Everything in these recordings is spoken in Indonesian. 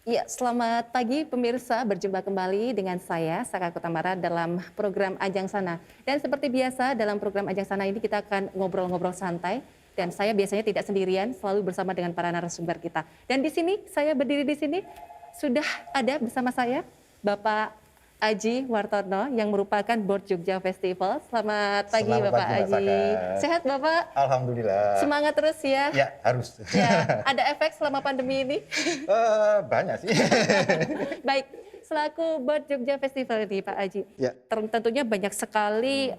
Ya, selamat pagi pemirsa, berjumpa kembali dengan saya, Saka Kutamara dalam program Ajang Sana. Dan seperti biasa dalam program Ajang Sana ini kita akan ngobrol-ngobrol santai. Dan saya biasanya tidak sendirian, selalu bersama dengan para narasumber kita. Dan di sini, saya berdiri di sini, sudah ada bersama saya Bapak Aji Wartono yang merupakan Board Jogja Festival. Selamat pagi Selamat Bapak pagi, Mbak Aji. Saka. Sehat Bapak? Alhamdulillah. Semangat terus ya. Ya, harus. Ya, ada efek selama pandemi ini? Banyak sih. Baik, selaku Board Jogja Festival ini Pak Aji, Ya. tentunya banyak sekali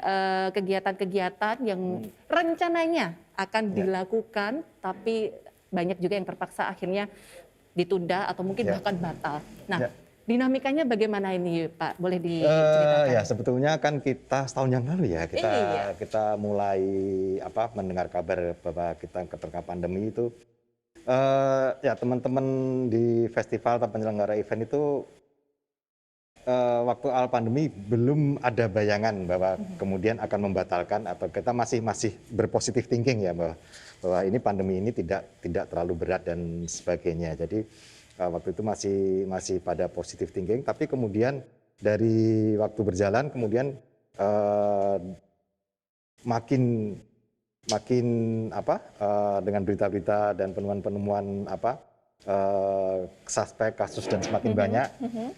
kegiatan-kegiatan yang rencananya akan dilakukan, tapi banyak juga yang terpaksa akhirnya ditunda atau mungkin Ya. bahkan batal. Nah, Ya. dinamikanya bagaimana ini Pak? Boleh diceritakan? Ya, sebetulnya kan kita setahun yang lalu ya Iya. kita mulai mendengar kabar bahwa kita keterkena pandemi itu. Ya, teman-teman di festival atau penyelenggara event itu waktu awal pandemi belum ada bayangan bahwa kemudian akan membatalkan, atau kita masih berpositif thinking ya bahwa ini pandemi ini tidak terlalu berat dan sebagainya. Jadi waktu itu masih pada positive thinking, tapi kemudian dari waktu berjalan kemudian makin dengan berita-berita dan penemuan-penemuan suspek kasus dan semakin banyak,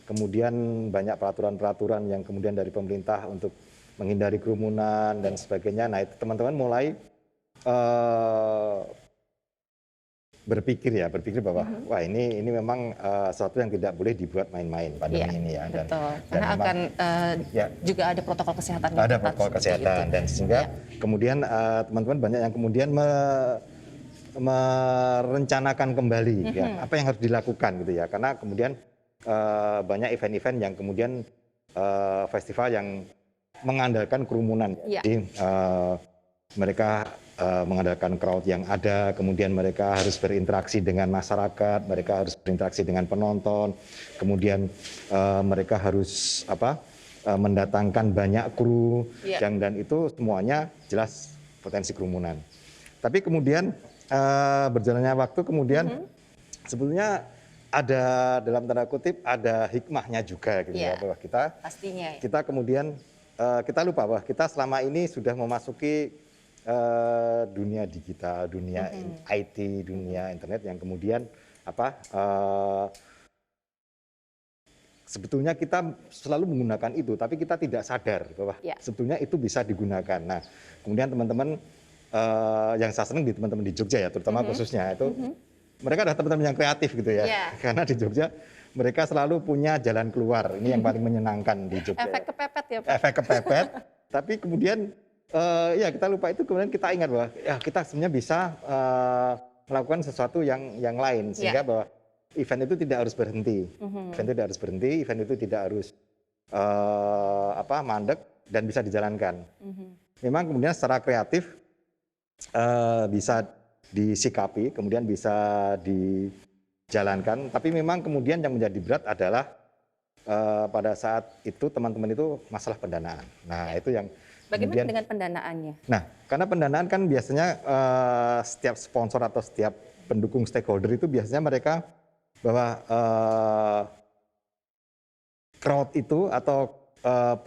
kemudian banyak peraturan-peraturan yang kemudian dari pemerintah untuk menghindari kerumunan dan sebagainya. Nah, itu teman-teman mulai berpikir bahwa wah ini memang sesuatu yang tidak boleh dibuat main-main pandemi ini ya. Betul. Karena memang, akan ya, juga ada protokol kesehatan yang ada ketat protokol seperti kesehatan itu. dan sehingga kemudian teman-teman banyak yang kemudian merencanakan kembali ya apa yang harus dilakukan gitu ya, karena kemudian banyak event-event yang kemudian festival yang mengandalkan kerumunan. Ya. Jadi mereka mengandalkan crowd yang ada, kemudian mereka harus berinteraksi dengan masyarakat, mereka harus berinteraksi dengan penonton, kemudian mereka harus mendatangkan banyak kru, dan itu semuanya jelas potensi kerumunan. Tapi kemudian berjalannya waktu kemudian sebetulnya ada, dalam tanda kutip, ada hikmahnya juga gitu ya, bahwa kita kemudian kita lupa bahwa kita selama ini sudah memasuki dunia digital, dunia IT, dunia internet yang kemudian sebetulnya kita selalu menggunakan itu, tapi kita tidak sadar bahwa sebetulnya itu bisa digunakan. Nah, kemudian teman-teman yang saya senang di teman-teman di Jogja ya, terutama khususnya itu mereka adalah teman-teman yang kreatif gitu ya, karena di Jogja mereka selalu punya jalan keluar. Ini yang paling menyenangkan di Jogja. Efek kepepet ya Pak? Efek kepepet, tapi kemudian ya kita lupa itu, kemudian kita ingat bahwa ya kita sebenarnya bisa melakukan sesuatu yang lain, sehingga bahwa event itu tidak harus berhenti, event itu tidak harus mandek dan bisa dijalankan. Memang kemudian secara kreatif bisa disikapi, kemudian bisa dijalankan, tapi memang kemudian yang menjadi berat adalah pada saat itu teman-teman itu masalah pendanaan. Nah, itu yang bagaimana dengan pendanaannya? Nah, karena pendanaan kan biasanya setiap sponsor atau setiap pendukung stakeholder itu biasanya mereka bahwa crowd itu atau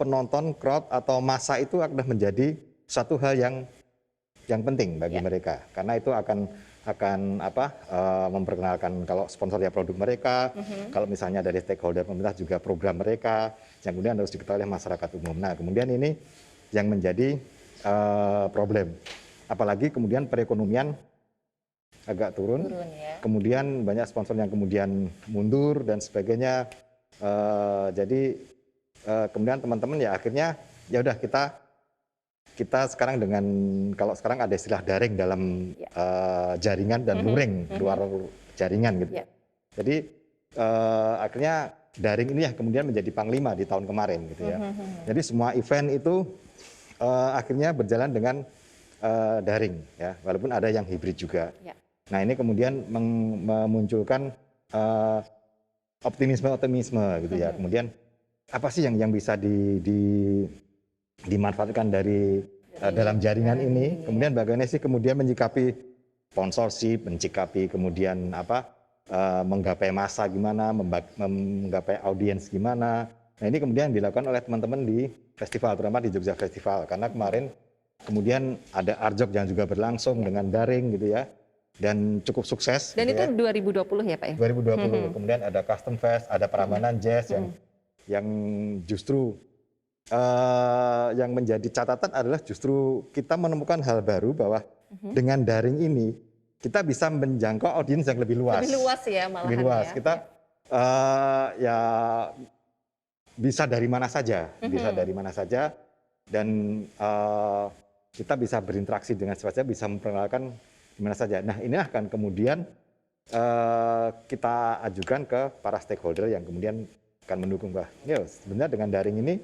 penonton, crowd atau massa itu akan menjadi suatu hal yang penting bagi mereka, karena itu akan memperkenalkan kalau sponsor ya produk mereka, kalau misalnya dari stakeholder pemerintah juga program mereka yang kemudian harus diketahui oleh masyarakat umum. Nah, kemudian ini yang menjadi problem, apalagi kemudian perekonomian agak turun kemudian banyak sponsor yang kemudian mundur dan sebagainya. Jadi kemudian teman-teman ya akhirnya ya udah kita sekarang dengan, kalau sekarang ada istilah daring dalam jaringan dan luring luar jaringan gitu. Jadi akhirnya daring ini ya kemudian menjadi panglima di tahun kemarin gitu ya. Jadi semua event itu akhirnya berjalan dengan daring ya, walaupun ada yang hibrid juga. Nah, ini kemudian memunculkan optimisme gitu ya. Kemudian apa sih yang bisa dimanfaatkan dari dalam jaringan ini? Kemudian bagaimana sih kemudian menyikapi sponsorship, menyikapi kemudian menggapai massa gimana, menggapai audiens gimana. Nah ini kemudian dilakukan oleh teman-teman di festival, terutama di Jogja Festival. Karena kemarin kemudian ada Arjok yang juga berlangsung dengan daring gitu ya. Dan cukup sukses. Dan gitu itu ya. 2020 ya Pak ya? 2020. Kemudian ada Custom Fest, ada Prambanan Jazz yang justru yang menjadi catatan adalah justru kita menemukan hal baru bahwa dengan daring ini kita bisa menjangkau audiens yang lebih luas. Lebih luas ya malahan. Lebih luas. Ya. Kita ya bisa dari mana saja, bisa dari mana saja, dan kita bisa berinteraksi dengan siapa saja, bisa memperkenalkan di mana saja. Nah inilah kan kemudian kita ajukan ke para stakeholder yang kemudian akan mendukung bahwa ya sebenarnya dengan daring ini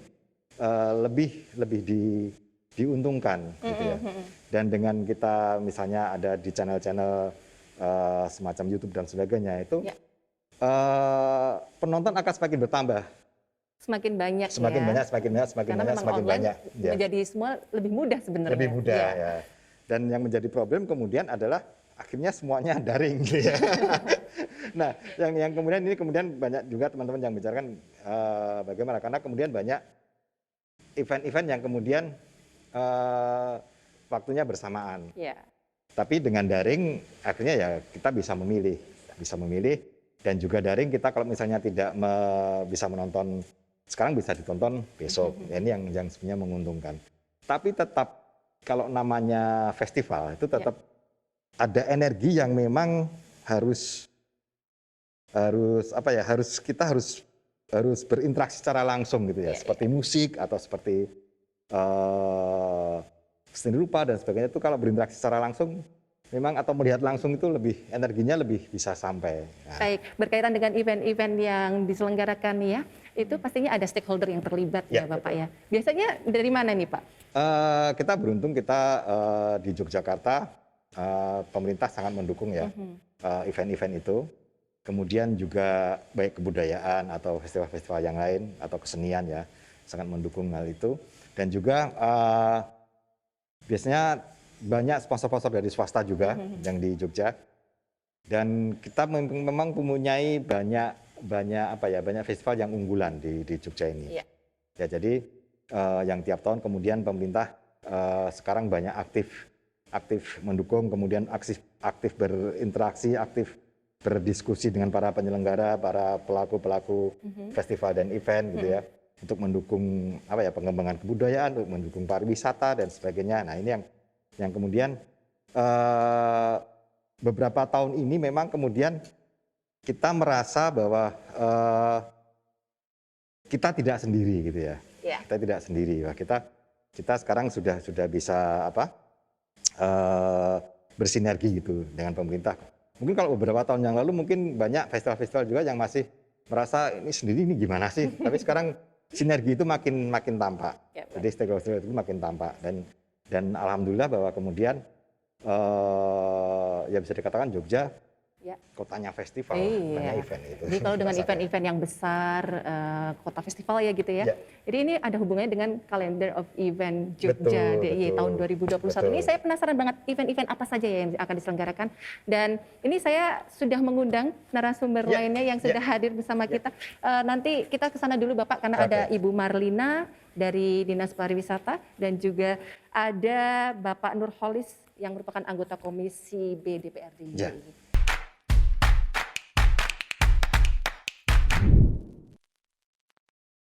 lebih diuntungkan gitu ya. Dan dengan kita misalnya ada di channel-channel semacam YouTube dan sebagainya itu penonton akan semakin bertambah. Semakin banyak semakin ya. banyak, semakin banyak. Menjadi semua lebih mudah sebenarnya. Lebih mudah ya. Dan yang menjadi problem kemudian adalah akhirnya semuanya daring gitu ya. Nah, yang kemudian ini kemudian banyak juga teman-teman yang bicarakan bagaimana karena kemudian banyak event-event yang kemudian waktunya bersamaan. Ya. Tapi dengan daring akhirnya ya kita bisa memilih dan juga daring kita kalau misalnya tidak bisa menonton sekarang bisa ditonton besok. Ya, ini yang sebenarnya menguntungkan. Tapi tetap kalau namanya festival itu tetap ada energi yang memang harus kita harus berinteraksi secara langsung gitu ya, seperti musik atau seperti seni rupa dan sebagainya itu kalau berinteraksi secara langsung memang atau melihat langsung itu energinya lebih bisa sampai. Nah. Baik, berkaitan dengan event-event yang diselenggarakan nih ya, itu pastinya ada stakeholder yang terlibat ya Bapak ya. Biasanya dari mana nih Pak? Kita beruntung kita di Yogyakarta pemerintah sangat mendukung ya event-event itu. Kemudian juga baik kebudayaan atau festival-festival yang lain atau kesenian ya sangat mendukung hal itu. Dan juga biasanya banyak sponsor-sponsor dari swasta juga yang di Jogja. Dan kita memang mempunyai banyak festival yang unggulan di Jogja ini. Ya jadi yang tiap tahun kemudian pemerintah sekarang banyak aktif mendukung, kemudian aktif berinteraksi, aktif berdiskusi dengan para penyelenggara, para pelaku festival dan event gitu ya, untuk mendukung pengembangan kebudayaan, untuk mendukung pariwisata dan sebagainya. Nah ini yang kemudian beberapa tahun ini memang kemudian kita merasa bahwa kita tidak sendiri gitu ya. Kita tidak sendiri. Wah, kita sekarang sudah bisa bersinergi gitu dengan pemerintah. Mungkin kalau beberapa tahun yang lalu mungkin banyak festival-festival juga yang masih merasa ini sendiri ini gimana sih? Tapi sekarang sinergi itu makin tampak. Jadi stakeholder itu makin tampak dan alhamdulillah bahwa kemudian ya bisa dikatakan Jogja kotanya festival, banyak event itu. Jadi kalau dengan event-event yang besar, kota festival ya gitu ya. Jadi ini ada hubungannya dengan Calendar of Event Jogja DIY tahun 2021. Ini saya penasaran banget event-event apa saja ya yang akan diselenggarakan. Dan ini saya sudah mengundang narasumber lainnya yang sudah hadir bersama kita. Nanti kita ke sana dulu Bapak karena ada Ibu Marlina dari Dinas Pariwisata dan juga ada Bapak Nurholis yang merupakan anggota Komisi B DPRD.